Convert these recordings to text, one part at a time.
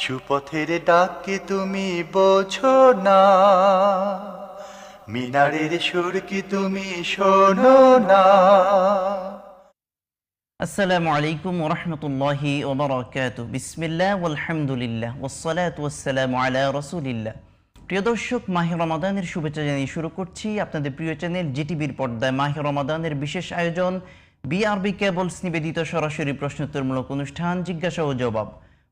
সুপথের ডাককে তুমি বোঝো না, মিনারের সুর কি তুমি শোনো না। আসসালামু আলাইকুম ওয়া রাহমাতুল্লাহি ওয়া বারাকাতুহু। বিসমিল্লাহ ওয়াল হামদুলিল্লাহ ওয়াস সালাতু ওয়াস সালামু আলা রাসূলিল্লাহ। প্রিয় দর্শক, মাহে রমাদানের শুভেচ্ছা জানিয়ে শুরু করছি আপনাদের প্রিয় চ্যানেল জিটিভির পর্দায় মাহে রমাদানের বিশেষ আয়োজন বিআরবি কেবলস নিবেদিত সরাসরি প্রশ্নোত্তরমূলক অনুষ্ঠান জিজ্ঞাসা ও জবাব,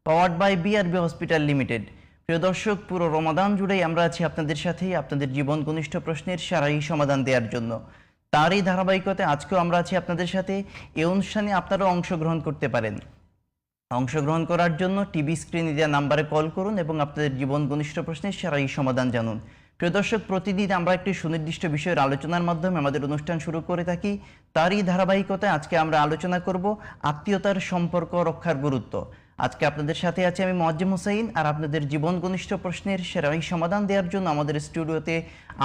powered by BRB hospital limited. প্রিয় দর্শক, পুরো রমাদান জুড়েই আমরা আছি আপনাদের সাথে আপনাদের জীবন ঘনিষ্ঠ প্রশ্নের সারাই সমাধান দেওয়ার জন্য। তারই ধারাবাহিকতায় আজকেও আমরা আছি আপনাদের সাথে। এই অনুষ্ঠানে আপনারাও অংশগ্রহণ করতে পারেন। অংশগ্রহণ করার জন্য টিভি স্ক্রিনে দেওয়া নাম্বারে কল করুন এবং আপনাদের জীবন ঘনিষ্ঠ প্রশ্নের সারাই সমাধান জানুন। প্রিয় দর্শক, প্রতিদিন আমরা একটি সুনির্দিষ্ট বিষয়ের আলোচনার মাধ্যমে আমাদের অনুষ্ঠান শুরু করে থাকি। তারই ধারাবাহিকতায় আজকে আমরা আলোচনা করব আত্মীয়তার সম্পর্ক রক্ষার গুরুত্ব। আজকে আপনাদের সাথে আছি আমি মোয়াজ্জেম হোসাইন, আর আপনাদের জীবন ঘনিষ্ঠ প্রশ্নের সেরাই সমাধান দেওয়ার জন্য আমাদের স্টুডিওতে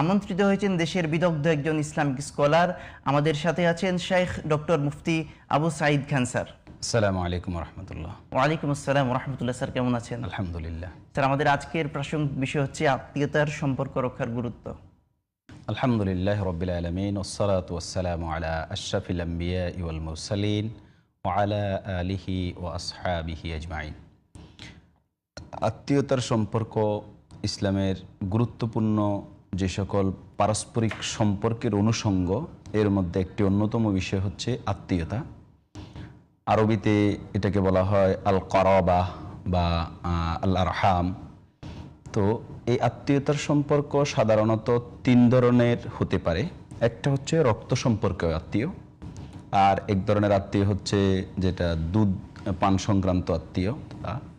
আমন্ত্রিত হয়েছেন দেশের বিদগ্ধ একজন ইসলামিক স্কলার। আমাদের সাথে আছেন শেখ ডক্টর মুফতি আবু সাঈদ খান স্যার। আসসালামু আলাইকুম রহমতুল্লাহ। ওয়ালাইকুম আসসালাম রহমতুল্লাহ। স্যার কেমন আছেন? আলহামদুলিল্লাহ। স্যার, আমাদের আজকের প্রাসঙ্গিক বিষয় হচ্ছে আত্মীয়তার সম্পর্ক রক্ষার গুরুত্ব। আলহামদুলিল্লাহ রব্বিল আলামিন ওয়াসসালাতু ওয়াসসালামু আলা আশরাফিল আম্বিয়া ওয়াল মুরসালিন ওয়া আলা আলিহি ওয়া আসহাবিহি আজমাইন। আত্মীয়তার সম্পর্ক ইসলামের গুরুত্বপূর্ণ যে সকল পারস্পরিক সম্পর্কের অনুষঙ্গ, এর মধ্যে একটি অন্যতম বিষয় হচ্ছে আত্মীয়তা। আরবিতে এটাকে বলা হয় আল কারাবা বা আল আরহাম। তো এই আত্মীয়তার সম্পর্ক সাধারণত তিন ধরনের হতে পারে। একটা হচ্ছে রক্ত সম্পর্কীয় আত্মীয়, আর এক ধরনের আত্মীয় হচ্ছে যেটা দুধ পান সংক্রান্ত আত্মীয়,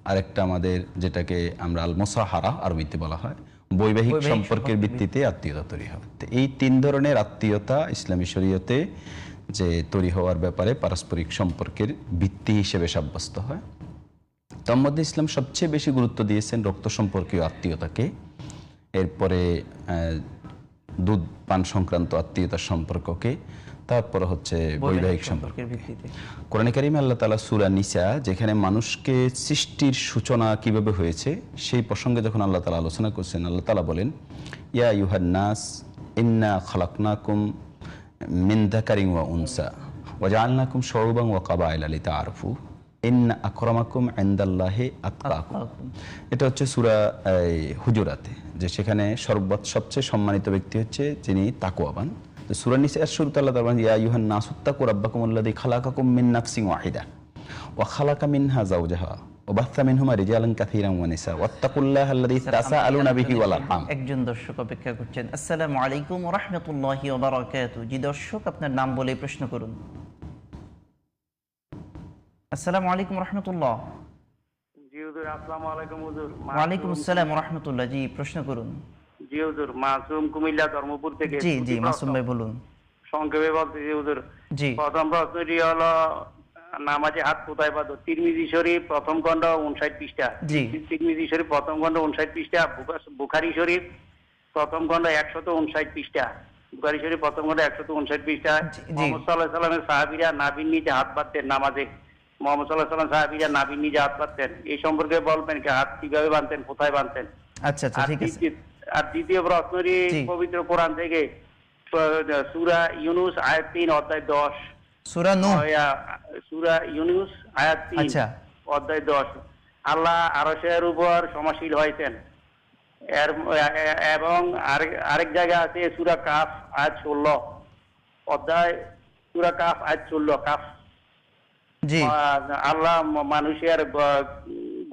আরেকটা আমাদের যেটাকে আমরা আল মুসাহারা আরবিতে বলা হয় বৈবাহিক সম্পর্কের ভিত্তিতে আত্মীয়তা তৈরি হয়। তো এই তিন ধরনের আত্মীয়তা ইসলামী শরীয়তে যে তৈরি হওয়ার ব্যাপারে পারস্পরিক সম্পর্কের ভিত্তি হিসেবে সাব্যস্ত হয়। তার মধ্যে ইসলাম সবচেয়ে বেশি গুরুত্ব দিয়েছেন রক্ত সম্পর্কীয় আত্মীয়তাকে, এরপরে দুধ পান সংক্রান্ত আত্মীয়তার সম্পর্ককে, তারপর হচ্ছে বৈবাহিক সম্পর্কের ভিত্তিতে। কোরআনে কারিমে আল্লাহ তাআলা সূরা নিসা, যেখানে মানুষকে সৃষ্টির সূচনা কিভাবে হয়েছে সেই প্রসঙ্গে যখন আল্লাহ তাআলা আলোচনা করছেন, আল্লাহ তাআলা বলেন, ইয়া আইয়ুহান নাস ইন্না খালাকনাকুম মিন যাকারিন ওয়া উনসা ওয়া জাআলনাকুম শুউবান ওয়া কাবাইলা লিতাআরাফু ইন্না আকরামাকুম ইনদাল্লাহি আতকাকুম। এটা হচ্ছে সূরা হুজুরাতে, যে সেখানে সবচেয়ে সম্মানিত ব্যক্তি হচ্ছে যিনি তাকওয়াবান। তো সূরা নিসার শুরুতে আল্লাহ তাআলা বলেন, ইয়া আইয়ুহান নাসু তাকু রাব্বাকুমুল্লাযী খালাকাকুম মিন নাফসিন ওয়াহিদা ওয়া খালাকা মিনহা যাওজাহা ওয়া বাসসা মিনহুমা রিজালান কাসীরান ওয়া নিসা ওয়াত্তাকুল্লাহাল্লাযী তাসাআলুনা বিহি ওয়াল আরহাম। একজন দর্শক অপেক্ষা করছেন। আসসালামু আলাইকুম ওয়া রাহমাতুল্লাহি ওয়া বারাকাতুহু। জি দর্শক, আপনার নাম বলে প্রশ্ন করুন। আসসালামু আলাইকুম রহমতুল্লাহ। জি হুজুর, আসসালামু আলাইকুম হুজুর। ওয়ালাইকুম আসসালাম রহমতুল্লাহ। জি প্রশ্ন করুন। জি হুজুর, মাসুম কুমিল্লা ধর্মপুর থেকে। জি জি মাসুম ভাই বলুন। সংক্ষেপে বলতেছি হুজুর। জি। প্রথম প্রশ্নটি হলো, নামাজে হাত কোথায় বাঁধো? তিরমিজি শরীফ প্রথম খণ্ড 59 পৃষ্ঠা। জি। তিরমিজি শরীফ প্রথম খণ্ড 59 পৃষ্ঠা। বুখারী শরীফ প্রথম খণ্ড 159 পৃষ্ঠা। বুখারী শরীফ প্রথম খণ্ড 159 পৃষ্ঠা। মুহাম্মদ সাল্লাল্লাহু আলাইহি ওয়াসাল্লামের সাহাবীরা নাভির নিচে হাত বাঁধতেন নামাজে। মুহাম্মদ সাল্লাল্লাহু আলাইহি ওয়াসাল্লাম সাহাবীরা নাভির নিচে হাত বাঁধতেন। এই সম্পর্কে বলবেন কি, হাত কিভাবে বাঁধতেন, কোথায় বাঁধতেন? আচ্ছা আচ্ছা, ঠিক আছে। আর দ্বিতীয় প্রশ্নটি পবিত্র কোরআন থেকে সূরা ইউনূস আয়াত 3 অধ্যায় 10। সূরা নূহ, সূরা ইউনূস আয়াত 3 আচ্ছা অধ্যায় 10। আল্লাহ আরশের উপর সমাসীন হয়েছেন। এবং আরেক জায়গায় আছে সূরা কাফ আয়াত 16 অধ্যায়, সূরা কাফ আয়াত 16 কাফ। জি। আল্লাহ মানুষের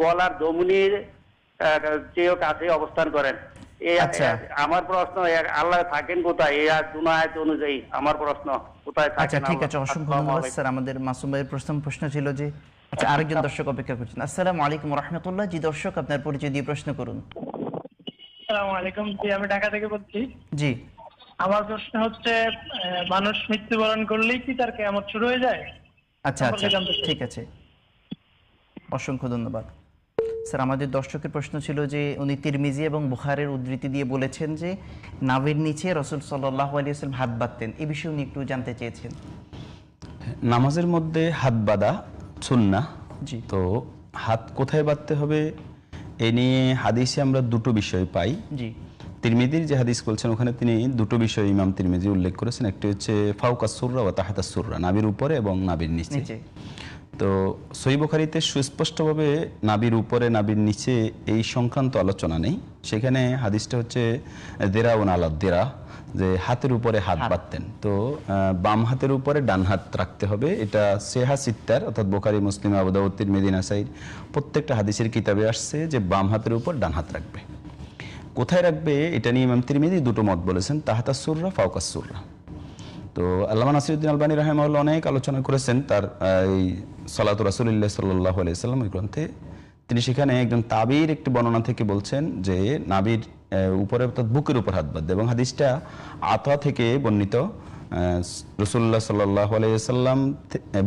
গলার ধমনীর চেয়েও কাছে অবস্থান করেন। আমার প্রশ্ন, আল্লাহ থাকেন কোথায়? এই আয়াত অনুযায়ী আমার প্রশ্ন, কোথায় থাকেন? আচ্ছা ঠিক আছে, অসংখ্য ধন্যবাদ স্যার। আমাদের মাসুম ভাইয়ের প্রশ্ন ছিল যে, আচ্ছা আরেকজন দর্শক অপেক্ষা করছেন। আসসালামু আলাইকুম রাহমাতুল্লাহ। জি দর্শক, আপনার পরিচয় দিয়ে প্রশ্ন করুন। আসসালামু আলাইকুম। জি, আমি ঢাকা থেকে বলছি। জি। আমার প্রশ্ন হচ্ছে, মানুষ মৃত্যুবরণ করলেই কি তার কিয়ামত শুরু হয়ে যায়? আচ্ছা আচ্ছা, ঠিক আছে, অসংখ্য ধন্যবাদ স্যার। আমাদের দর্শকের প্রশ্ন ছিল যে, উনি তিরমিজি এবং বুখারীর উদ্ধৃতি দিয়ে বলেছেন যে নাভির নিচে রাসূল সাল্লাল্লাহু আলাইহি ওয়াসাল্লাম হাত বাঁধতেন। এই বিষয়ে উনি একটু জানতে চেয়েছেন। নামাজের মধ্যে হাত বাঁধা সুন্নাহ। জি। তো হাত কোথায় বাঁধতে হবে এ নিয়ে হাদিসে আমরা দুটো বিষয় পাই। জি। তিরমিজির যে হাদিস বলছেন ওখানে তিনি দুটো বিষয় ইমাম তিরমিজি উল্লেখ করেছেন। একটি হচ্ছে ফাওকাস সুররা ওয়া তাহতাস সুররা, নাভির উপরে এবং নাভির নিচে। তো সহিহ বুখারীতে সুস্পষ্টভাবে নাভির উপরে নাভির নিচে এই সংক্রান্ত আলোচনা নেই। সেখানে হাদিসটা হচ্ছে দেরাউন আলা দেরা, যে হাতের উপরে হাত বাঁধতেন। তো বাম হাতের উপরে ডান হাত রাখতে হবে। এটা সেহা সিত্তার অর্থাৎ বুখারী, মুসলিম, আবু দাউদ, তিরমিজি, নাসাঈ প্রত্যেকটা হাদিসের কিতাবে আসছে যে বাম হাতের উপর ডান হাত রাখবে। কোথায় রাখবে এটা নিয়ে ইমাম তিরমিজি দুটো মত বলেছেন, তাহতাস সুররা, ফাওকাস সুররা। তো আল্লামা নাসিরউদ্দিন আলবানী রাহিমাহুল্লাহ অনেক আলোচনা করেছেন তার এই সালাতু রাসূলিল্লাহ সাল্লাল্লাহু আলাইহি ওয়াসাল্লাম এই গ্রন্থে। তিনি সেখানে একজন তাবির একটি বর্ণনা থেকে বলছেন যে নাভির উপরে অর্থাৎ বুকের উপর হাত বাঁধবে, এবং হাদিসটা আতা থেকে বর্ণিত। রাসূলুল্লাহ সাল্লাল্লাহু আলাইহি ওয়াসাল্লাম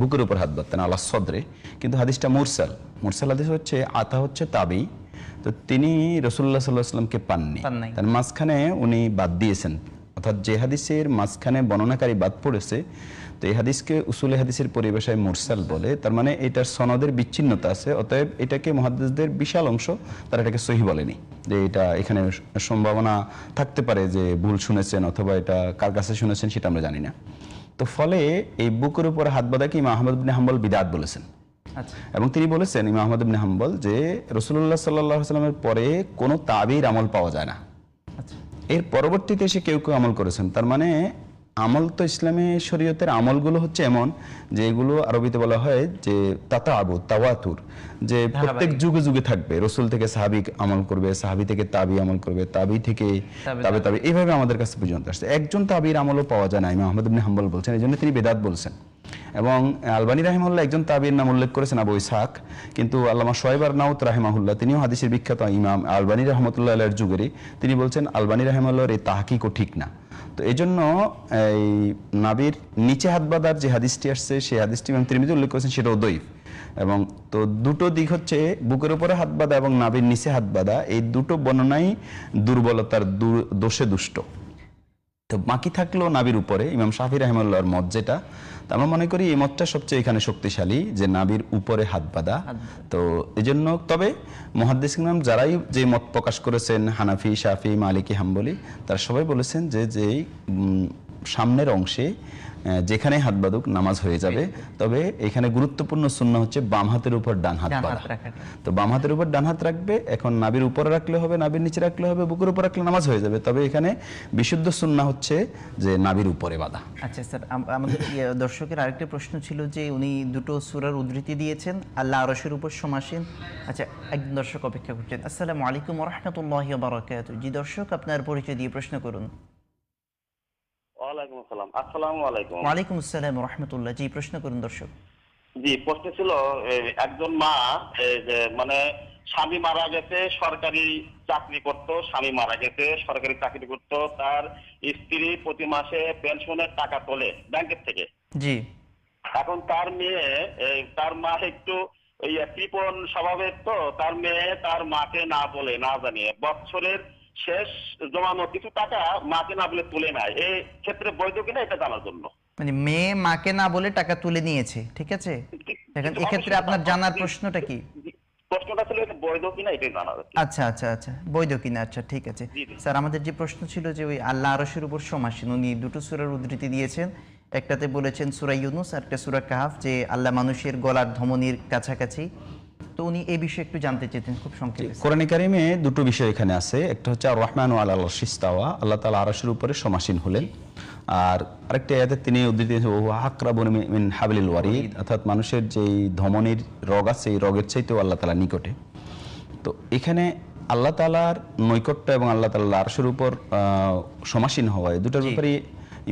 বুকের উপর হাত বাঁধতেন আলা সদরে, কিন্তু হাদিসটা মুরসাল। মুরসাল হাদিস হচ্ছে আতা হচ্ছে তাবি, তো তিনি রাসূলুল্লাহ সাল্লাল্লাহু আলাইহি ওয়াসাল্লামকে পাননি, তার মাঝখানে উনি বাদ দিয়েছেন। অর্থাৎ যে হাদিসের মাঝখানে বর্ণনাকারী বাদ পড়েছে, তো এই হাদিসকে উসুলে হাদিসের পরিভাষায় মুরসাল বলে। তার মানে এটার সনদের বিচ্ছিন্নতা আছে, অতএব এটাকে মুহাদ্দিসদের বিশাল অংশ তারা এটাকে সহিহ বলেনি, যে এটা এখানে সম্ভাবনা থাকতে পারে যে ভুল শুনেছেন অথবা এটা কার কাছে শুনেছেন সেটা আমরা জানি না। তো ফলে এই বুকের উপরে হাত বাঁধাকে ইমাম আহমদ ইবনে হাম্বল বিদআত বলেছেন। এবং তিনি বলেছেন ইমাম আহমদ ইবনে হাম্বল যে রাসূলুল্লাহ সাল্লাল্লাহু আলাইহি ওয়াসাল্লামের পরে কোনো তাবির আমল পাওয়া যায় না। এর পরবর্তীতে এসে কেউ কেউ আমল করেছেন। তার মানে আমল তো ইসলামী শরীয়তের আমলগুলো হচ্ছে এমন যে এগুলো আরবিতে বলা হয় যে তাতাবুত, তাওয়াতুর, যে প্রত্যেক যুগে যুগে থাকবে। রাসূল থেকে সাহাবী আমল করবে, সাহাবী থেকে তাবি আমল করবে, তাবি থেকে তাবে এইভাবে আমাদের কাছে পর্যন্ত আসছে। একজন তাবির আমলও পাওয়া যায় না, ইমাম আহমদ ইবনে হাম্বল বলছেন, এই জন্য তিনি বেদাত বলছেন। এবং আলবানী রাহিমাহুল্লাহ একজন তাবির নাম উল্লেখ করেছেন আবু ইসহাক, কিন্তু আল্লামা শুআইব আরনাউত রাহিমাহুল্লাহ তিনিও হাদিসের বিখ্যাত ইমাম আলবানী রাহমাতুল্লাহ আলাইহির যুগেরই, তিনি বলছেন আলবানী রাহিমাহুল্লাহর এই তাহকিকও ঠিক না। তো এই জন্য এই নাভির নিচে হাত বাঁধার যে হাদিসটি আসছে সেই হাদিসটি ইমাম তিরমিজি উল্লেখ করেছেন, সেটাও দঈফ। এবং তো দুটো দিক হচ্ছে বুকের উপরে হাত বাঁধা এবং নাভির নিচে হাত বাঁধা, এই দুটো বর্ণনাই দুর্বলতার দোষে দুষ্ট। তো বাকি থাকলো নাভির উপরে ইমাম শাফি রাহিমাহুল্লাহর মত, যেটা আমরা মনে করি এই মতটা সবচেয়ে এখানে শক্তিশালী, যে নাভির উপরে হাত বাঁধা। তো এই জন্য তবে মুহাদ্দিসিন যারাই যে মত প্রকাশ করেছেন, হানাফি, শাফি, মালিকি, হাম্বলি, তারা সবাই বলেছেন যে যেই সামনের অংশে যেখানে হাত বাঁধুক নামাজ হয়ে যাবে। তবে এখানে গুরুত্বপূর্ণ সুন্নাহ হচ্ছে বাম হাতের উপর ডান হাত বাঁধা। তো বাম হাতের উপর ডান হাত রাখবে, এখন নাভির উপরে রাখলে হবে, নাভির নিচে রাখলে হবে, বুকের উপর রাখলে নামাজ হয়ে যাবে। তবে এখানে বিশুদ্ধ সুন্নাহ হচ্ছে যে নাভির উপরে বাঁধা। আচ্ছা স্যার, আমাদের দর্শকের আরেকটা প্রশ্ন ছিল যে উনি দুটো সূরার উদ্ধৃতি দিয়েছেন, আল্লাহ আরশের উপর সমাসীন। আচ্ছা, একজন দর্শক অপেক্ষা করছেন। আসসালামু আলাইকুম ওয়া রাহমাতুল্লাহি ওয়া বারাকাতুহু। জি দর্শক, আপনার পরিচয় দিয়ে প্রশ্ন করুন। ওয়ালাইকুম আসসালাম। আসসালামু আলাইকুম। ওয়ালাইকুম আসসালাম ওয়া রাহমাতুল্লাহ। জি প্রশ্ন করুন দর্শক। জি, প্রশ্ন ছিল একজন মা মানে স্বামী মারা গেছে, সরকারি চাকরি করত, স্বামী মারা গেছে, সরকারি চাকরি করত, তার স্ত্রী প্রতি মাসে পেনশনের টাকা তোলে ব্যাংকের থেকে। জি। এখন তার মেয়ে, তার মা একটু ওই কৃপণ স্বভাবের, তো তার মেয়ে তার মাকে না বলে, না জানিয়ে বছরের শেষ জমানো কিছু টাকা মাকে না বলে তুলে নেয়। এই ক্ষেত্রে বৈধ কিনা এটা জানার জন্য। মানে মেয়ে মাকে না বলে টাকা তুলে নিয়েছে, ঠিক আছে? এখন এই ক্ষেত্রে আপনার জানার প্রশ্নটা কি? প্রশ্নটা ছিল বৈধ কিনা এটাই জানার। আচ্ছা আচ্ছা আচ্ছা, বৈধ কিনা। আচ্ছা ঠিক আছে স্যার, আমাদের যে প্রশ্ন ছিল যে ওই আল্লাহ আরশের উপর সমাসীন, উনি দুটো সূরার উদ্ধৃতি দিয়েছেন। একটাতে বলেছেন সূরা ইউনূস, আর একটা সূরা কাহফ, যে আল্লাহ মানুষের গলার ধমনির কাছাকাছি। তো উনি এই বিষয়ে একটু জানতে চেয়েছেন খুব সংক্ষেপে। কোরআনে কারিমে দুটো বিষয় এখানে আছে, একটা হচ্ছে আর রহমান ওয়া আলাল আরশি ইস্তাওয়া, আল্লাহ তাআলা আরশের উপরে সমাসীন হলেন। আর আরেকটা আয়াতে তিনি উদ্ধৃতি দিয়েছেন ওয়া আকরাবু মিন হাবলিল ওয়ারিদ, অর্থাৎ মানুষের যেই ধমনির রগ আছে এই রগের চাইতেও আল্লাহ তাআলা নিকটে। তো এখানে আল্লাহ তাআলার নৈকট্য এবং আল্লাহ তাআলা আরশের উপর সমাসীন হওয়া, এই দুটোর ব্যাপারে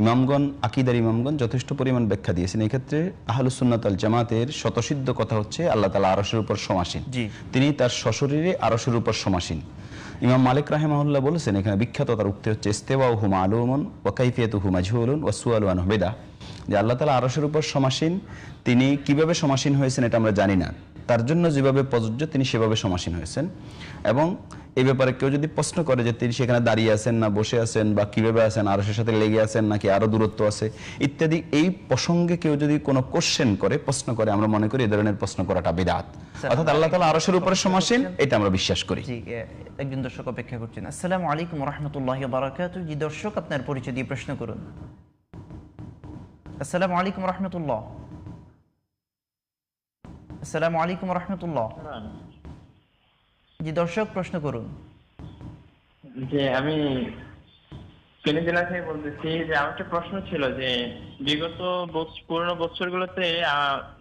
ইমামগণ, আকীদার ইমামগণ যথেষ্ট পরিমাণ ব্যাখ্যা দিয়েছেন। এই ক্ষেত্রে আহলুস সুন্নাত ওয়াল জামাতের স্বতঃসিদ্ধ কথা হচ্ছে আল্লাহ তাআলা আরশের উপর সমাসীন, তিনি তার সশরীরে আরশের উপর সমাসীন। ইমাম মালিক রাহিমাহুল্লাহ বলেছেন, এখানে বিখ্যাত তার উক্তি হচ্ছে ইস্তিওয়াউহু মালুমুন ওয়া কাইফিয়াতুহু মাজহুলুন ওয়া সুআলু আনহু বিদআহ, যে আল্লাহ তাআলা আরশের উপর সমাসীন, তিনি কিভাবে সমাসীন হয়েছেন এটা আমরা জানি না। তার জন্য যেভাবে প্রযোজ্য তিনি সেভাবে সমাসীন হয়েছেন। এবং এই ব্যাপারে কেউ যদি প্রশ্ন করে যে তিনি সেখানে দাঁড়িয়ে আছেন না বসে আছেন বা কিভাবে আছেন, আরশের সাথে লেগে আছেন নাকি আরো দূরত্ব আছে ইত্যাদি, এই প্রসঙ্গে কেউ যদি কোনো কোশ্চেন করে, প্রশ্ন করে, আমরা মনে করি এই ধরনের প্রশ্ন করাটা বিদআত। অর্থাৎ আল্লাহ তাআলা আরশের উপরে সমাসীন, এটা আমরা বিশ্বাস করি। জি, একজন দর্শক অপেক্ষা করছেন। আসসালামু আলাইকুম ওয়া রাহমাতুল্লাহি ওয়া বারাকাতুহু। জি দর্শক, আপনার পরিচয় দিয়ে প্রশ্ন করুন। আসসালামু আলাইকুম ওয়া রাহমাতুল্লাহ। আসসালামু আলাইকুম ওয়া রাহমাতুল্লাহ। জি দর্শক, প্রশ্ন করুন। যে আমি ফেনী জেলা থেকে বলতেছি, যে আমার একটা প্রশ্ন ছিল যে বিগত পুরোনো বছরগুলোতে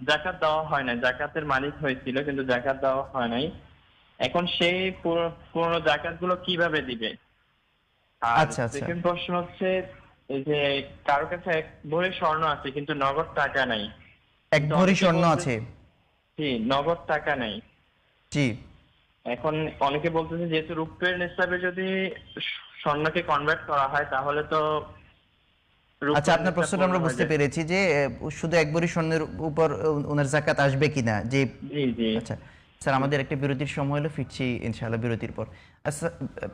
জাকাত দেওয়া হয় না, জাকাতের মালিক হয়েছিল কিন্তু জাকাত দেওয়া হয় নাই, এখন সেই পুরোনো জাকাত গুলো কিভাবে দিবে? আচ্ছা আচ্ছা, সেকেন্ড প্রশ্ন হচ্ছে এই যে কারো কাছে এক ভরি স্বর্ণ আছে কিন্তু নগদ টাকা নাই। এক ভরি স্বর্ণ আছে, জি, নগদ টাকা নাই। জি। এখন অনেকে বলতেছে যেহেতু রূপের নিসাবে যদি স্বর্ণকে কনভার্ট করা হয় তাহলে তো আচ্ছা, আপনার প্রশ্নটা আমরা বুঝতে পেরেছি যে শুধু এক ভরি স্বর্ণের উপর ওনার জাকাত আসবে কিনা। যে জি জি। আচ্ছা স্যার, আমাদের একটা বিরতির সময় হলো, ফিরছি ইনশাআল্লাহ বিরতির পর। আচ্ছা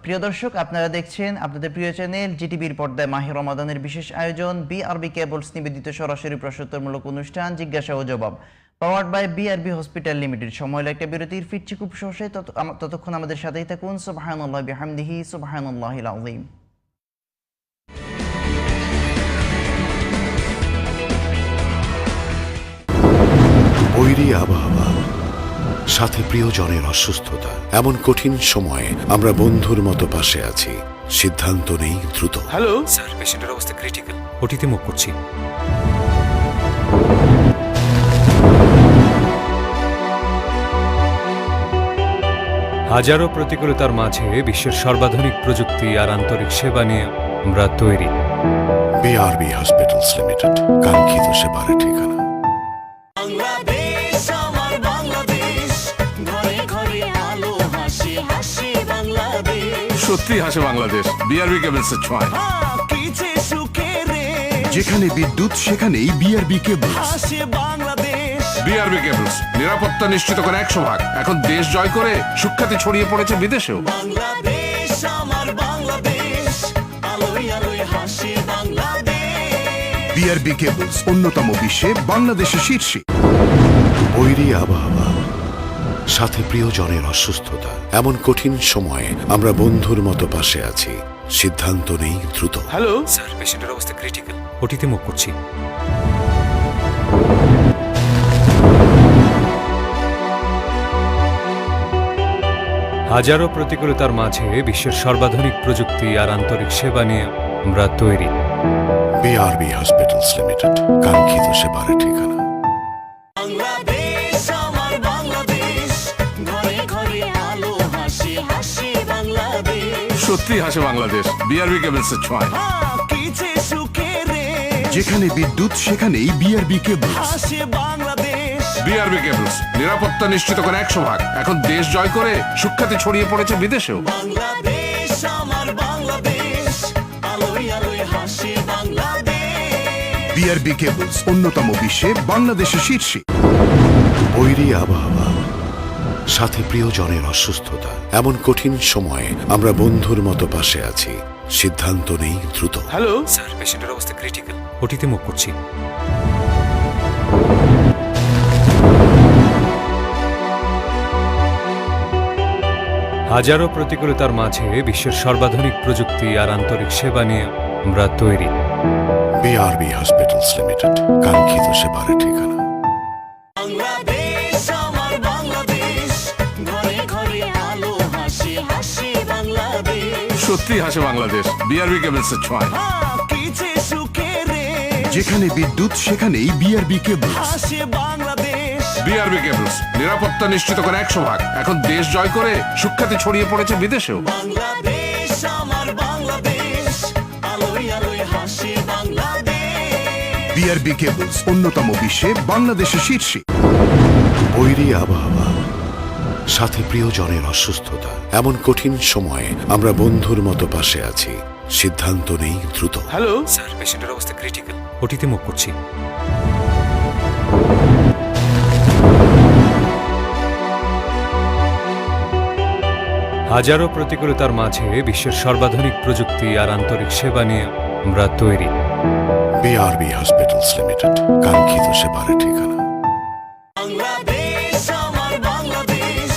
প্রিয় দর্শক, আপনারা দেখছেন আপনাদের প্রিয় চ্যানেল জিটিভির পর্দায় মাহে রমাদানের বিশেষ আয়োজন বিআরবি কেবলস নিবেদিত সরাসরি প্রশ্নোত্তরমূলক অনুষ্ঠান জিজ্ঞাসা ও জবাব, powered by BRB hospital limited. সময় হলো একটা বিরতির, ফিরছি খুব সহজে, ততক্ষণ আমাদের সাথেই থাকুন। সুবহানাল্লাহ বিহামদিহি সুবহানাল্লাহিল আযীম। বৈরী আবহাওয়া, সাথে প্রিয়জনের অসুস্থতা, এমন কঠিন সময়ে আমরা বন্ধুর মতো পাশে আছি। সিদ্ধান্ত নেই দ্রুত। হ্যালো স্যার, পেশেন্টের অবস্থা ক্রিটিক্যাল, ওটিতে মুভ করছি। হাজারো প্রতিকূলতার মাঝে বিশ্বের সর্বাধুনিক প্রযুক্তি আর আন্তরিক সেবা নিয়ে আমরা তৈরি। বিআরবি হসপিটালস লিমিটেড, কাঙ্ক্ষিত সেবার ঠিকানা। সত্যি হাসে বাংলাদেশ, বিআরবি কেবলসের ছোঁয়ায়। যেখানে বিদ্যুৎ সেখানেই বিআরবি কেবলস। বিআরবি কেবলস নিরাপত্তা নিশ্চিত করে 100 ভাগ। এখন দেশ জয় করে সুখ্যাতি ছড়িয়ে পড়েছে বিদেশেও। বিআরবি কেবলস অন্যতম বিশ্বে বাংলাদেশের শীর্ষে। বৈরী আবহাওয়া, সাথে প্রিয়জনের অসুস্থতা, এমন কঠিন সময়ে আমরা বন্ধুর মতো পাশে আছি। সিদ্ধান্ত নেই দ্রুত। হ্যালো স্যার, পেশেন্টের অবস্থা ক্রিটিক্যাল, ওটিতে মুভ করছি। হাজারো প্রতিকূলতার মাঝে বিশ্বের সর্বাধুনিক প্রযুক্তি আর আন্তরিক সেবা নিয়ে আমরা তৈরি। বিআরবি হসপিটালস লিমিটেড, কাঙ্ক্ষিত সেবার ঠিকানা। সত্যি হাসে বাংলাদেশ, বিআরবি কেবলসের ছোঁয়ায়। যেখানে বিদ্যুৎ সেখানেই বিআরবি কেবলস। বিআরবি কেবলস নিরাপত্তা নিশ্চিত করে 100 ভাগ। এখন দেশ জয় করে সুখ্যাতি ছড়িয়ে পড়েছে বিদেশেও। বিআরবি কেবলস অন্যতম বিশ্বে বাংলাদেশের শীর্ষে। বৈরী আবহাওয়া, সাথে প্রিয়জনের অসুস্থতা, এমন কঠিন সময়ে আমরা বন্ধুর মতো পাশে আছি। সিদ্ধান্ত নেই দ্রুত। হ্যালো স্যার, পেশেন্টের অবস্থা ক্রিটিক্যাল, ওটিতে মুভ করছি। হাজারো প্রতিকূলতার মাঝে বিশ্বের সর্বাধুনিক প্রযুক্তি আর আন্তরিক সেবা নিয়ে আমরা তৈরি। বিআরবি হসপিটালস লিমিটেড, কাঙ্ক্ষিত সেবার ঠিকানা। সত্যি হাসে বাংলাদেশ, বিআরবি কেবলসের ছোঁয়ায়। যেখানে বিদ্যুৎ সেখানেই বিআরবি কেবলস। বিআরবি কেবলস নিরাপত্তা নিশ্চিত করে 100 ভাগ। এখন দেশ জয় করে সুখ্যাতি ছড়িয়ে পড়েছে বিদেশেও। বিআরবি কেবলস অন্যতম বিশ্বে বাংলাদেশের শীর্ষে। বৈরী আবহাওয়া, সাথে প্রিয়জনের অসুস্থতা, এমন কঠিন সময়ে আমরা বন্ধুর মতো পাশে আছি। সিদ্ধান্ত নেই দ্রুত। হ্যালো স্যার, পেশেন্টের অবস্থা ক্রিটিক্যাল, ওটিতে মুভ করছি। হাজারো প্রতিকূলতার মাঝে বিশ্বের সর্বাধুনিক প্রযুক্তি আর আন্তরিক সেবা নিয়ে আমরা তৈরি। বিআরবি হসপিটালস লিমিটেড, কাঙ্ক্ষিত সেবার ঠিকানা। বাংলাদেশ আমার বাংলাদেশ,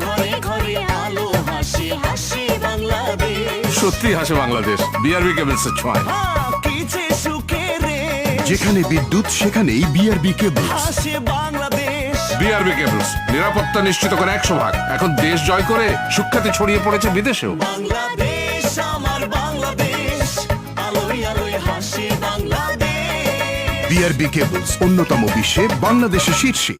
ঘরে ঘরে আলো হাসি হাসি বাংলাদেশ। সত্যি হাসে বাংলাদেশ বিআরবি কেবলসের ছোঁয়ায়। কি যে সুখে রে, যেখানে বিদ্যুৎ সেখানেই বিআরবি কেবলস। হাসে বাংলাদেশ। বিআরবি কেবলস, নিরাপত্তা নিশ্চিত করে 100 ভাগ। এখন দেশ জয় করে সুখ্যাতি ছড়িয়ে পড়েছে বিদেশেও। বাংলাদেশ আমার বাংলাদেশ, আলোয় আলোয় হাসি বাংলাদেশ। বিআরবি কেবলস অন্যতম বিশ্বে বাংলাদেশের শীর্ষে।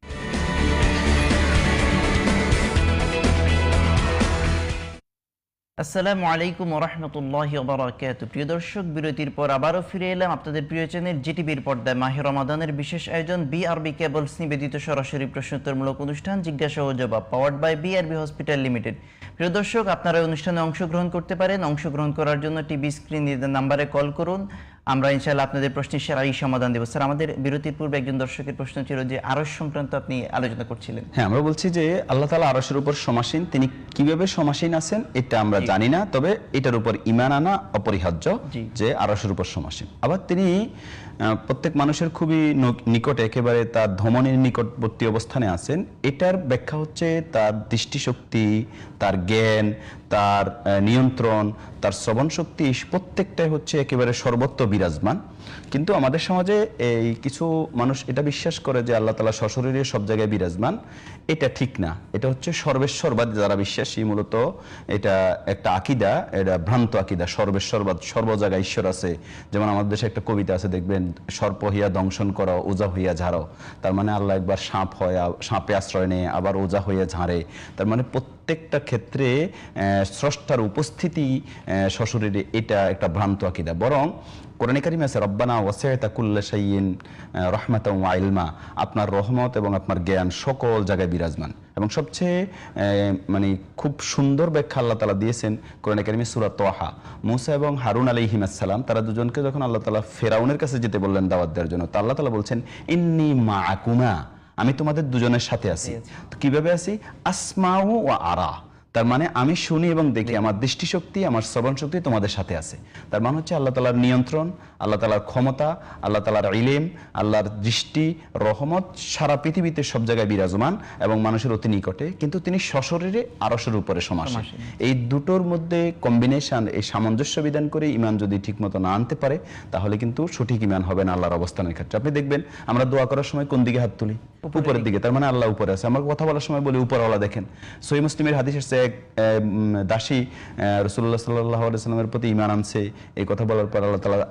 আসসালামু আলাইকুম ওরহমতুল্লাহি ওবারাকাতু। প্রিয় দর্শক, বিরতির পর আবারও ফিরে এলাম আপনাদের প্রিয় চ্যানেল জিটিভির পর্দায় মাহে রমাদানের বিশেষ আয়োজন বিআরবি কেবলস নিবেদিত সরাসরি প্রশ্নোত্তরমূলক অনুষ্ঠান জিজ্ঞাসা ও জবাব, powered by BRB hospital limited. প্রিয় দর্শক, আপনারা অনুষ্ঠানে অংশগ্রহণ করতে পারেন। অংশগ্রহণ করার জন্য টিভি স্ক্রিনের নাম্বারে কল করুন। আমরা ইনশাআল্লাহ আপনাদের প্রশ্নের সেরাই সমাধান দেব। স্যার, আমাদের বিরতির পূর্বে একজন দর্শকের প্রশ্ন ছিল যে আরশ সংক্রান্ত আপনি আলোচনা করছিলেন। হ্যাঁ, আমরা বলছি যে আল্লাহ তাআলা আরশের উপর সমাসীন, তিনি কিভাবে সমাসীন আছেন এটা আমরা জানি না, তবে এটার উপর ঈমান আনা অপরিহার্য যে আরশের উপর সমাসীন। আবার তিনি প্রত্যেক মানুষের খুবই নিকটে, একেবারে তার ধমনীর নিকটবর্তী অবস্থানে আছেন। এটার ব্যাখ্যা হচ্ছে তার দৃষ্টিশক্তি, তার জ্ঞান, তার নিয়ন্ত্রণ, তার শ্রবণ শক্তি প্রত্যেকটাই হচ্ছে একেবারে সর্বত্র বিরাজমান। কিন্তু আমাদের সমাজে এই কিছু মানুষ এটা বিশ্বাস করে যে আল্লাহ তাআলা সশরীরে সব জায়গায় বিরাজমান। এটা ঠিক না, এটা হচ্ছে সর্বেশ্বরবাদ যারা বিশ্বাসী, মূলত এটা একটা আকীদা, এটা ভ্রান্ত আকীদা। সর্বেশ্বরবাদ, সর্ব জায়গায় ঈশ্বর আছে। যেমন আমাদের দেশে একটা কবিতা আছে, দেখবেন, সর্প হইয়া দংশন করো, ওজা হইয়া ঝাড়ো। তার মানে আল্লাহ একবার সাপ হয়, সাপে আশ্রয় নেয়, আবার ওজা হইয়া ঝাড়ে। তার মানে প্রত্যেকটা ক্ষেত্রে স্রষ্টার উপস্থিতি সশরীরে, এটা একটা ভ্রান্ত আকীদা। বরং কোরআনে কারিমে আছে রব্বানা ওয়াসি'তা কুল্লা শাইইন রাহমাতাও ওয়া ইলমা, আপনার রহমত এবং আপনার জ্ঞান সকল জায়গায় বিরাজমান। এবং সবচেয়ে খুব সুন্দর ব্যাখ্যা আল্লাহ তাআলা দিয়েছেন কোরআনে কারিমে সূরা তাহা। মুসা এবং হারুন আলাইহিস সালাম, তারা দুজনকে যখন আল্লাহ তাআলা ফেরাউনের কাছে যেতে বললেন দাওয়াত দেওয়ার জন্য, তো আল্লাহ তাআলা বলছেন ইন্নী মাআকুমা, আমি তোমাদের দুজনের সাথে আছি। তো কিভাবে আছি? আসমাউ ওয়া আরা, তার মানে আমি শুনি এবং দেখি, আমার দৃষ্টিশক্তি, আমার শ্রবণ শক্তি তোমাদের সাথে আছে। তার মানে হচ্ছে আল্লাহ তাআলার নিয়ন্ত্রণ, আল্লাহ তাআলার ক্ষমতা, আল্লাহ তাআলার ইলম, আল্লাহর দৃষ্টি, রহমত সারা পৃথিবীতে সব জায়গায় বিরাজমান এবং মানুষের অতি নিকটে। কিন্তু তিনি সশরীরে আরশের উপরে সমাসীন। এই দুটোর মধ্যে কম্বিনেশন, এই সামঞ্জস্য বিধান করে ইমান যদি ঠিকমতো না আনতে পারে, তাহলে কিন্তু সঠিক ইমান হবে না আল্লাহর অবস্থানের ক্ষেত্রে। আপনি দেখবেন আমরা দোয়া করার সময় কোন দিকে হাত তুলি? উপরের দিকে। তার মানে আল্লাহ উপরে আছে। আমরা কথা বলার সময় বলি উপরওয়ালা দেখেন। সহিহ মুসলিমের হাদিস আছে, এক দাসী রাসূলুল্লাহ সাল্লাল্লাহু আলাইহি ওয়াসাল্লামের প্রতি ঈমান আনছে। এই কথা বলার পর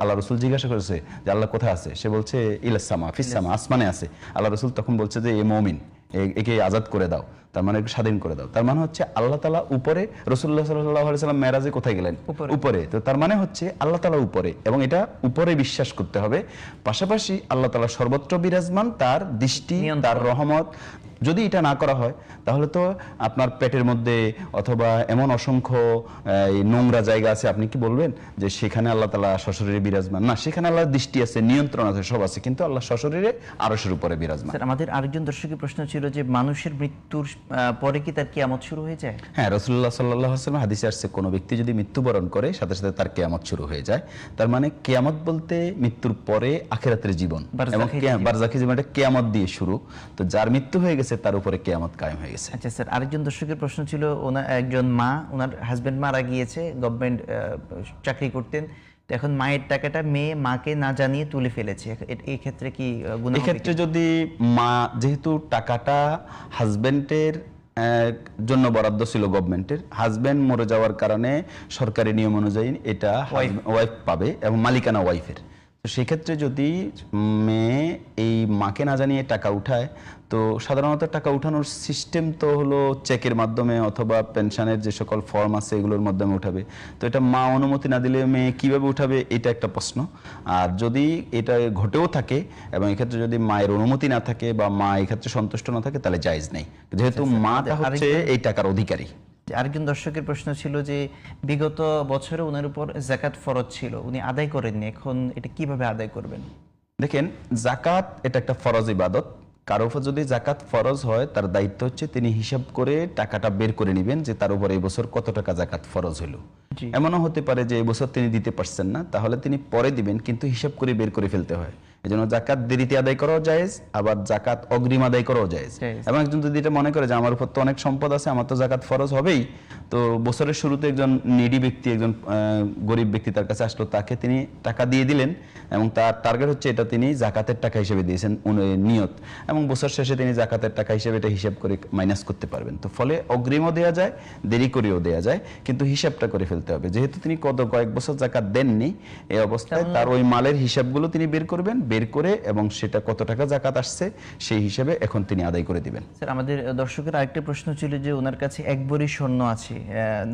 আল্লাহ রাসূল জিজ্ঞাসা করেছে যে আল্লাহ কোথায় আছে? সে বলছে ইলাস সামা, ফিস সামা, আসমানে আছে। আল্লাহ রাসূল তখন বলছে যে এ মুমিন, একে আজাদ করে দাও, তার মানে একটু স্বাধীন করে দাও। তার মানে হচ্ছে আল্লাহ তাআলা উপরে। রাসূলুল্লাহ সাল্লাল্লাহু আলাইহি ওয়াসাল্লাম মেরাজে কোথায় গেলেন? উপরে। তো তার মানে হচ্ছে আল্লাহ তাআলা উপরে, এবং এটা উপরে বিশ্বাস করতে হবে। পাশাপাশি আল্লাহ তাআলা সর্বত্র বিরাজমান, তার দৃষ্টি, তার রহমত। যদি এটা না করা হয় তাহলে তো আপনার পেটের মধ্যে অথবা এমন অসংখ্য নোংরা জায়গা আছে, আপনি কি বলবেন যে সেখানে আল্লাহ তাআলা সশরীরে বিরাজমান? না, সেখানে আল্লাহর দৃষ্টি আছে, নিয়ন্ত্রণ আছে, সব আছে, কিন্তু আল্লাহ সশরীরে আরশের উপরে বিরাজমান। স্যার, আমাদের আরেকজন দর্শকের প্রশ্ন ছিল যে মানুষের মৃত্যুর পরে কি তার কিয়ামত শুরু হয়ে যায়? হ্যাঁ, রাসূলুল্লাহ সাল্লাল্লাহু আলাইহি ওয়াসাল্লাম হাদিসে আসছে, কোনো ব্যক্তি যদি মৃত্যুবরণ করে সাথে সাথে তার কিয়ামত শুরু হয়ে যায়। তার মানে কিয়ামত বলতে মৃত্যুর পরে আখিরাতের জীবন, এবং বারজাখী জীবনটা কিয়ামত দিয়ে শুরু। তো যার মৃত্যু হয়ে গেছে তার উপরে কিয়ামত কায়েম হয়ে গেছে। আচ্ছা স্যার, আরেকজন দর্শকের প্রশ্ন ছিল, একজন মা, ওনার হাজবেন্ড মারা গিয়েছে, গভর্নমেন্ট চাকরি করতেন, তো এখন মায়ের টাকাটা মেয়ে মাকে না জানিয়ে তুলে ফেলেছে। এই ক্ষেত্রে কি গুনাহ? এই ক্ষেত্রে যদি মা, যেহেতু টাকাটা হাজবেন্ডের জন্য বরাদ্দ ছিল গভর্নমেন্টের, হাজবেন্ড মরে যাওয়ার কারণে সরকারি নিয়ম অনুযায়ী এটা ওয়াইফ পাবে এবং মালিকানা ওয়াইফের। তো সেক্ষেত্রে যদি মেয়ে এই মাকে না জানিয়ে টাকা উঠায়, তো সাধারণত টাকা উঠানোর সিস্টেম তো হলো চেকের মাধ্যমে অথবা পেনশনের যে সকল ফর্ম আছে এগুলোর মাধ্যমে উঠাবে। তো এটা মা অনুমতি না দিলে মেয়ে কিভাবে উঠাবে, এটা একটা প্রশ্ন। আর যদি এটা ঘটেও থাকে এবং এক্ষেত্রে যদি মায়ের অনুমতি না থাকে বা মা এক্ষেত্রে সন্তুষ্ট না থাকে, তাহলে জায়েজ নেই, যেহেতু মাটা হচ্ছে এই টাকার অধিকারী। আরেকজন দর্শকের প্রশ্ন ছিল যে বিগত বছরে ওনার উপর যাকাত ফরজ ছিল, উনি আদায় করেননি, এখন এটা কিভাবে আদায় করবেন? দেখেন, যাকাত এটা একটা ফরজ ইবাদত, কারো উপর যদি জাকাত ফরজ হয় তার দায়িত্ব হচ্ছে তিনি হিসাব করে টাকাটা বের করে নেবেন যে তার উপর এই বছর কত টাকা জাকাত ফরজ হলো। এমনও হতে পারে যে এই বছর তিনি দিতে পারছেন না, তাহলে তিনি পরে দিবেন, কিন্তু হিসাব করে বের করে ফেলতে হয়। এই জন্য জাকাত দেরিতে আদায় করাও জায়েজ, আবার জাকাত অগ্রিম আদায় করাও জায়েজ। এবং একজন যদি এটা মনে করে যে আমার উপর তো অনেক সম্পদ আছে, আমার তো জাকাত ফরজ হবেই, তো বছরের শুরুতে একজন নিডি ব্যক্তি, একজন গরিব ব্যক্তি তার কাছে আসলো, তাকে তিনি টাকা দিয়ে দিলেন এবং তার টার্গেট হচ্ছে এটা তিনি জাকাতের টাকা হিসেবে দিয়েছেন নিয়ত, এবং বছর শেষে তিনি জাকাতের টাকা হিসেবে এটা হিসাব করে মাইনাস করতে পারবেন। তো ফলে অগ্রিমও দেওয়া যায়, দেরি করেও দেওয়া যায়, কিন্তু হিসাবটা করে ফেলতে হবে। যেহেতু তিনি কয়েক বছর জাকাত দেননি, এই অবস্থায় তার ওই মালের হিসাবগুলো তিনি বের করবেন, বের করে এবং সেটা কত টাকা জাকাত আসছে সেই হিসেবে এখন তিনি আদায় করে দিবেন। স্যার, আমাদের দর্শকের আরেকটা প্রশ্ন ছিল যে ওনার কাছে 1 ভরি স্বর্ণ আছে,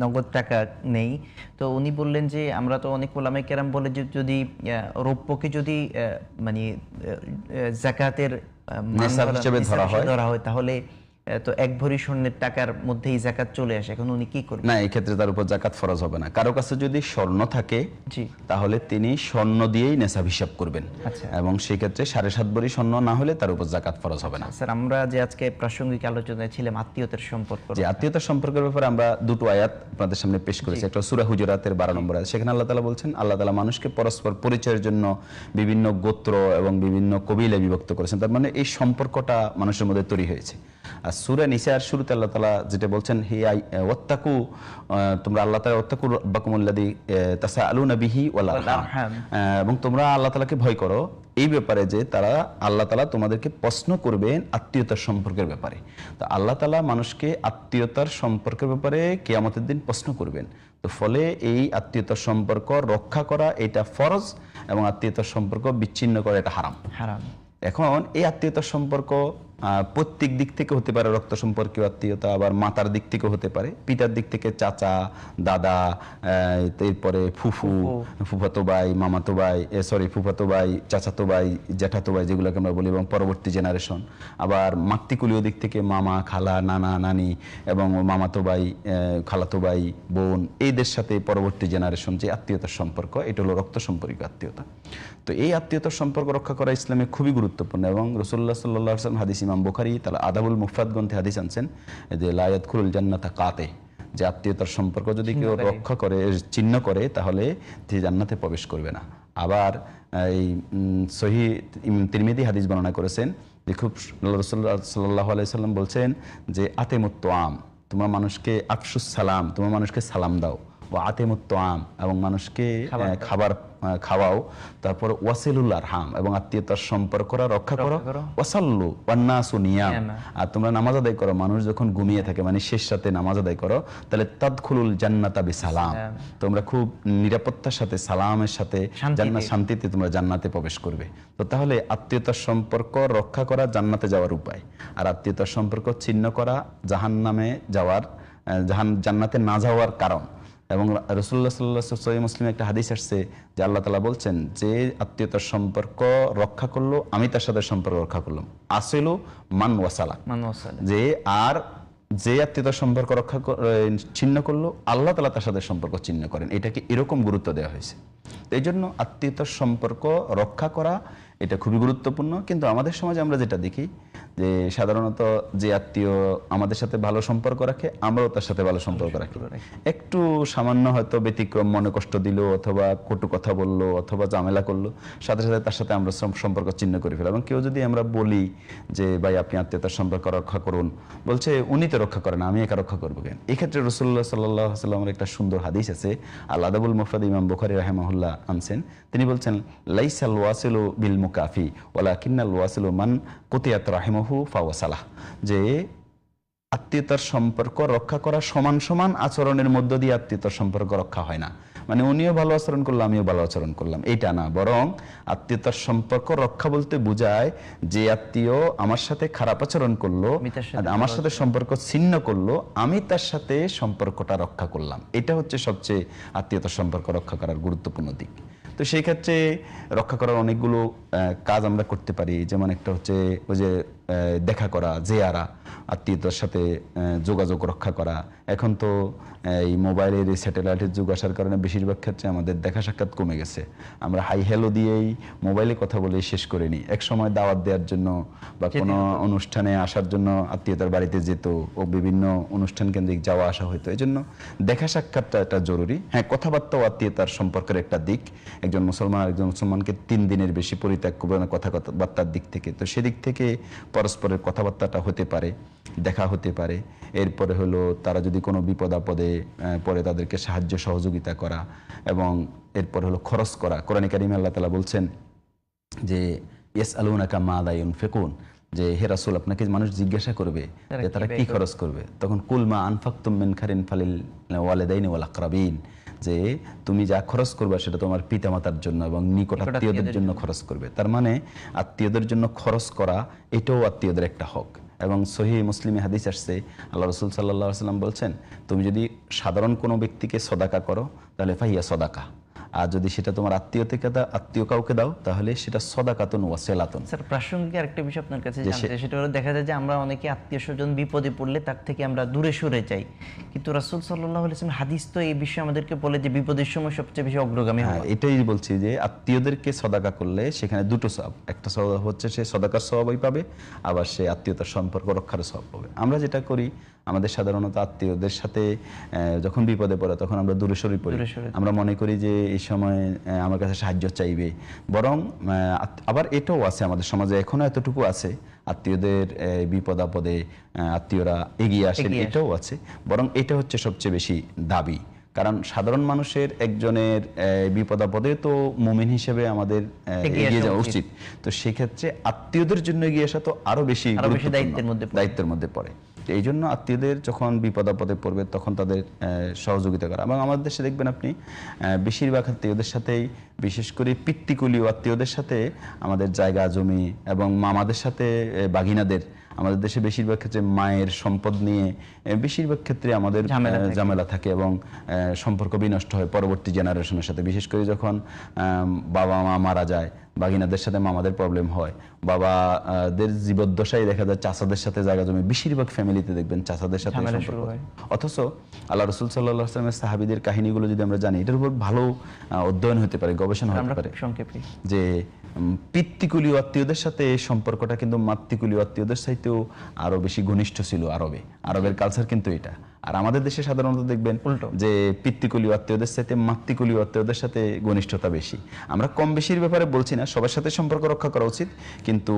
নগদ টাকা নেই, তো উনি বললেন যে আমরা তো অনেক ওলামায়ে কেরাম বলে যে যদি রৌপ্যকে যদি মানে জাকাতের নিসাব হিসেবে ধরা হয় তাহলে তো 1 ভরি স্বর্ণের টাকার মধ্যেই জাকাত চলে আসে, এখন উনি কি করবেন? না, এই ক্ষেত্রে তার উপর জাকাত ফরজ হবে না। কারো কাছে যদি স্বর্ণ থাকে তাহলে তিনি স্বর্ণ দিয়েই নেসাব হিসাব করবেন, এবং সেই ক্ষেত্রে 7.5 ভরি স্বর্ণ না হলে তার উপর জাকাত ফরজ হবে না। স্যার, আমরা যে আজকে প্রাসঙ্গিক আলোচনায় ছিলাম আত্মীয়তার সম্পর্ক, যে আত্মীয়তার সম্পর্কের ব্যাপারে আমরা দুটো আয়াত আপনাদের সামনে পেশ করেছি। একটা সূরা হুজুরাতের 12 নম্বর আয়াত, সেখানে আল্লাহ তাআলা বলছেন, আল্লাহ তাআলা মানুষকে পরস্পর পরিচয়ের জন্য বিভিন্ন গোত্র এবং বিভিন্ন কবিলায় বিভক্ত করেছেন, তার মানে এই সম্পর্কটা মানুষের মধ্যে তৈরি হয়েছে। আর সূরা নিসার শুরুতে আল্লাহ তাআলা যেটা বলছেন, ওয়াত্তাকু, তোমরা আল্লাহ তাআলা ওয়াত্তাকু রাব্বাকুমুল্লাযী তাসাআলুনা বিহি ওয়াল আরহাম, এবং তোমরা আল্লাহ তাআলাকে ভয় করো এই ব্যাপারে যে আল্লাহ তাআলা তোমাদেরকে প্রশ্ন করবেন আত্মীয়তার সম্পর্কের ব্যাপারে। তো আল্লাহ তাআলা মানুষকে আত্মীয়তার সম্পর্কের ব্যাপারে কিয়ামতের দিন প্রশ্ন করবেন। তো ফলে এই আত্মীয়তার সম্পর্ক রক্ষা করা এটা ফরজ, এবং আত্মীয়তার সম্পর্ক বিচ্ছিন্ন করা এটা হারাম। এখন এই আত্মীয়তার সম্পর্ক প্রত্যেক দিক থেকে হতে পারে, রক্ত সম্পর্কীয় আত্মীয়তা, আবার মাতার দিক থেকে হতে পারে, পিতার দিক থেকে চাচা, দাদা, এরপরে ফুফাতো ভাই, মামাতো ভাই, ফুফাতো ভাই, চাচাতো ভাই, জ্যাঠাতো ভাই যেগুলোকে আমরা বলি, এবং পরবর্তী জেনারেশন। আবার মাতৃকুলীয় দিক থেকে মামা, খালা, নানা, নানি এবং মামাতো ভাই, খালাতো ভাই, বোন, এদের সাথে পরবর্তী জেনারেশন যে আত্মীয়তার সম্পর্ক, এটা হলো রক্ত সম্পর্কীয় আত্মীয়তা। তো এই আত্মীয়তার সম্পর্ক রক্ষা করা ইসলামে খুবই গুরুত্বপূর্ণ, এবং রাসূলুল্লাহ সাল্লাল্লাহু আলাইহি ওয়াসাল্লাম হাদিস, ইমাম বুখারী তার আদাবুল মুফরাদ গ্রন্থে হাদিস আনছেন যে লা ইয়াদখুলুল জান্নাতা কাতে, যে আত্মীয়তার সম্পর্ক যদি কেউ রক্ষা করে, চিহ্ন করে, তাহলে সে জান্নাতে প্রবেশ করবে না। আবার এই সহিহ তিরমিজি হাদিস বর্ণনা করেছেন যে খুব রাসূলুল্লাহ সাল্লাল্লাহু আলাইহি ওয়াসাল্লাম বলছেন যে আতিমুত তুআম, তোমরা মানুষকে আফশুস সালাম, তোমরা মানুষকে সালাম দাও, ও আতিমুত তুআম, এবং মানুষকে খাবার খাওয়াও, তারপর ওয়াসিলুল আরহাম, এবং আত্মীয়তার সম্পর্করা রক্ষা করো, ওয়াসাল্লু ওয়ান্নাসু নিয়াম, আর তোমরা নামাজ আদায় করো, মানুষ যখন ঘুমিয়ে থাকে, মানে শেষ রাতে নামাজ আদায় করো, তাহলে তাদখুলুল জান্নাতা বিসালাম, তোমরা খুব নিরাপত্তার সাথে, সালামের সাথে, জান্নাত, শান্তিতে তোমরা জান্নাতে প্রবেশ করবে। তো তাহলে আত্মীয়তার সম্পর্ক রক্ষা করা জান্নাতে যাওয়ার উপায়, আর আত্মীয়তার সম্পর্ক ছিন্ন করা জাহান্নামে যাওয়ার, জান্নাতে না যাওয়ার কারণ। এবং রাসূলুল্লাহ সাল্লাল্লাহু আলাইহি ওয়াসাল্লাম, সহিহ মুসলিমে একটা হাদিস আসছে যে আল্লাহ তাআলা বলছেন যে আত্মীয়তার সম্পর্ক রক্ষা করলো, আমি তার সাথে সম্পর্ক রক্ষা করলাম, আসিলু মান ওয়াসালা, যে আর যে আত্মীয়তার সম্পর্ক রক্ষা ছিন্ন করলো, আল্লাহ তাআলা তার সাথে সম্পর্ক ছিন্ন করেন। এটাকে এরকম গুরুত্ব দেওয়া হয়েছে। তো এই জন্য আত্মীয়তার সম্পর্ক রক্ষা করা এটা খুবই গুরুত্বপূর্ণ। কিন্তু আমাদের সমাজে আমরা যেটা দেখি যে সাধারণত যে আত্মীয় আমাদের সাথে ভালো সম্পর্ক রাখে, আমরাও তার সাথে ভালো সম্পর্ক রাখি, একটু সামান্য হয়তো ব্যতিক্রম মনে কষ্ট দিল, অথবা কটু কথা বললো, অথবা ঝামেলা করলো, সাথে সাথে তার সাথে আমরা সম্পর্ক ছিন্ন করে ফেলি। এবং কেউ যদি আমরা বলি যে ভাই আপনি আত্মীয়তার সম্পর্ক রক্ষা করুন, বলছে উনি তো রক্ষা করেন, আমি একা রক্ষা করবো কেন? এক্ষেত্রে রাসূলুল্লাহ সাল্লাল্লাহু আলাইহি ওয়াসাল্লামের একটা সুন্দর হাদিস আছে, আল আদাবুল মুফরাদ, ইমাম বুখারী রাহিমাহুল্লাহ আনছেন। তিনি বলছেন লাইসাল ওয়াসিলু বিল মুকাফি ওয়ালাকিন্নাল ওয়াসিলু মান কুতিয়াত রাহিমাহু ফাওয়াসালাহ, যে আত্মীয়তার সম্পর্ক রক্ষা করা সমান সমান আচরণের মধ্য দিয়ে আত্মীয়তার সম্পর্ক রক্ষা হয় না। মানে উনিও ভালো আচরণ করলো, আমিও ভালো আচরণ করলাম, এইটা না, বরং আত্মীয়তার সম্পর্ক রক্ষা বলতে বোঝায় যে আত্মীয় আমার সাথে খারাপ আচরণ করলো, আমার সাথে সম্পর্ক ছিন্ন করলো, আমি তার সাথে সম্পর্কটা রক্ষা করলাম। এটা হচ্ছে সবচেয়ে আত্মীয়তার সম্পর্ক রক্ষা করার গুরুত্বপূর্ণ দিক। তো সেই ক্ষেত্রে রক্ষা করার অনেকগুলো কাজ আমরা করতে পারি। যেমন একটা হচ্ছে ওই যে দেখা করা, জিয়ারা, আত্মীয়তার সাথে যোগাযোগ রক্ষা করা। এখন তো এই মোবাইলের এই স্যাটেলাইটের যুগ আসার কারণে বেশিরভাগ ক্ষেত্রে আমাদের দেখা সাক্ষাৎ কমে গেছে। আমরা হাই হ্যালো দিয়েই মোবাইলে কথা বলেই শেষ করে নিই। এক সময় দাওয়াত দেওয়ার জন্য বা কোনো অনুষ্ঠানে আসার জন্য আত্মীয়তার বাড়িতে যেত ও বিভিন্ন অনুষ্ঠান কেন্দ্রিক যাওয়া আসা হতো। এই জন্য দেখা সাক্ষাৎটা এটা জরুরি। হ্যাঁ, কথাবার্তা ও আত্মীয়তার সম্পর্কের একটা দিক। একজন মুসলমান আরেকজন মুসলমানকে 3 দিনের বেশি পরিত্যাগ করবে না কথাবার্তার দিক থেকে। তো সেদিক থেকে পরস্পরের কথাবার্তাটা হতে পারে, দেখা হতে পারে। এরপরে হলো তারা যদি কোনো বিপদ আপদে পরে তাদেরকে সাহায্য সহযোগিতা করা, এবং এরপর হলো খরচ করা। কোরআনে কারিমে আল্লাহ তাআলা বলছেন যে ইয়াসআলুনাকা মাযা ইউনফিকুন, যে হে রাসূল আপনাকে মানুষ জিজ্ঞাসা করবে যে তারা কি খরচ করবে, তখন কুল মা আনফাকতুম মিন খাইরিন ফালিল ওয়ালিদাইনি ওয়াল আকরাবিন, যে তুমি যা খরচ করবে সেটা তোমার পিতামাতার জন্য এবং নিকট আত্মীয়দের জন্য খরচ করবে। তার মানে আত্মীয়দের জন্য খরচ করা এটাও আত্মীয়দের একটা হক। এবং সহিহ মুসলিমে হাদিস আসছে, আল্লাহ রাসূল সাল্লাল্লাহু আলাইহি ওয়াসাল্লাম বলছেন, তুমি যদি সাধারণ কোনো ব্যক্তিকে সদাকা করো তাহলে ফাহিয়া সদাকা, আর যদি সেটা তোমার আত্মীয় কাউকে দাও তাহলে সেটা সদাকাতুন ওয়া সিলাতুন। স্যার, প্রাসঙ্গিক আরেকটা বিষয় আপনার কাছে জানতে, সেটা হলো দেখা যায় যে আমরা অনেকে আত্মীয় স্বজন বিপদে পড়লে তার থেকে আমরা দূরে সরে যাই, কিন্তু রাসূল সাল্লাল্লাহু আলাইহি ওয়াসাল্লাম হাদিস তো এই বিষয়ে আমাদেরকে বলে যে বিপদের সময় সবচেয়ে বেশি অগ্রগামী হওয়া। এটাই বলছি যে আত্মীয়দেরকে সদাকা করলে সেখানে দুটো সওয়াব, একটা সওয়াব হচ্ছে সে সদাকার সওয়াবই পাবে, আবার সে আত্মীয়তার সম্পর্ক রক্ষার সওয়াব পাবে। আমরা যেটা করি, আমাদের সাধারণত আত্মীয়দের সাথে যখন বিপদে পড়ে তখন আমরা দূরে সরে পড়ি। আমরা মনে করি যে এই সময় আমার কাছে সাহায্য চাইবে। বরং আবার এটাও আছে আমাদের সমাজে, এখনো এতটুকু আছে, আত্মীয়দের বিপদ আপদে আত্মীয়রা এগিয়ে আসেন, এটাও আছে। বরং এটা হচ্ছে সবচেয়ে বেশি দাবি, কারণ সাধারণ মানুষের একজনের বিপদ আপদে তো মুমিন হিসেবে আমাদের এগিয়ে যাওয়া উচিত। তো সেক্ষেত্রে আত্মীয়দের জন্য এগিয়ে আসা তো আরো বেশি দায়িত্বের মধ্যে পড়ে। এই জন্য আত্মীয়দের যখন বিপদ আপদে পড়বে তখন তাদের সহযোগিতা করা। এবং আমাদের দেশে দেখবেন আপনি বেশিরভাগ আত্মীয়দের সাথেই, বিশেষ করে পিতৃকুলীয় আত্মীয়দের সাথে আমাদের জায়গা জমি এবং মামাদের সাথে বাগিনাদের, আমাদের দেশে বেশিরভাগ ক্ষেত্রে মায়ের সম্পদ নিয়ে বেশিরভাগ ক্ষেত্রে আমাদের ঝামেলা থাকে এবং সম্পর্ক বিনষ্ট হয় পরবর্তী জেনারেশনের সাথে। বিশেষ করে যখন বাবা মা মারা যায়, বাগিনাদের সাথে মামাদের প্রবলেম হয়, বাবাদের জীবদ্দশায় দেখা যায় চাচাদের সাথে জায়গা জমি, বেশিরভাগ ফ্যামিলিতে দেখবেন চাচাদের সাথে সম্পর্ক। অথচ আল্লাহ রাসূল সাল্লাল্লাহু আলাইহি ওয়াসাল্লামের সাহাবীদের কাহিনীগুলো যদি আমরা জানি, এটার উপর ভালো অধ্যয়ন হতে পারে, গবেষণা হতে পারে, যে পিতৃকুলীয় আত্মীয়দের সাথে এই সম্পর্কটা কিন্তু মাতৃকুলীয় আত্মীয়দের চাইতেও আরো বেশি ঘনিষ্ঠ ছিল। আরবের কালচার কিন্তু এটা। আর আমাদের দেশে সাধারণত দেখবেন যে পিতৃকুলীয় আত্মীয়দের সাথে মাতৃকুলীয় আত্মীয়দের সাথে ঘনিষ্ঠতা বেশি। আমরা কম বেশির ব্যাপারে বলছি না, সবার সাথে সম্পর্ক রক্ষা করা উচিত, কিন্তু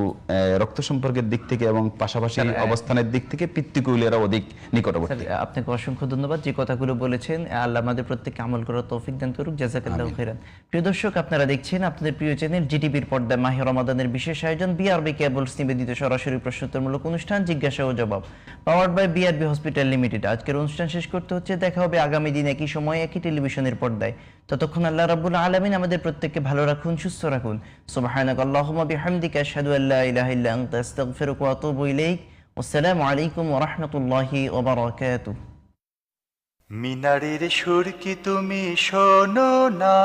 রক্ত সম্পর্কের দিক থেকে এবং পাশাপাশি অবস্থানের দিক থেকে পিতৃকুলীয়রা অধিক নিকটবর্তী। আপনাকে অসংখ্য ধন্যবাদ, যে কথাগুলো বলেছেন আল্লাহ আমাদের প্রত্যেককে আমল করার তৌফিক দান করুক। জাযাকাল্লাহু খাইরান। প্রিয় দর্শক, আপনারা দেখছেন আপনাদের প্রিয় চ্যানেল জিটিভির পর্দায় মাহে রমাদানের বিশেষ আয়োজন বিআরবি কেবলস নিবেদিত সরাসরি প্রশ্নোত্তরমূলক অনুষ্ঠান জিজ্ঞাসা ও জবাব, powered by BRB hospital limited. আজকের অনুষ্ঠান শেষ করতে হচ্ছে, দেখা হবে আগামী দিন একই সময়ে একই টেলিভিশনের পর্দায়। ততক্ষণ আল্লাহ রাব্বুল আলামিন আমাদের প্রত্যেককে ভালো রাখুন, সুস্থ রাখুন। সুবহানাকাল্লাহুম্মা বিহামদিকা আশহাদু আল্লা ইলাহা ইল্লা আনতা আস্তাগফিরুকা ওয়া আতুবু ইলাইক। আসসালামু আলাইকুম ওয়া রাহমাতুল্লাহি ওয়া বারাকাতুহু। মিনারের সুর কি তুমি শোনো না?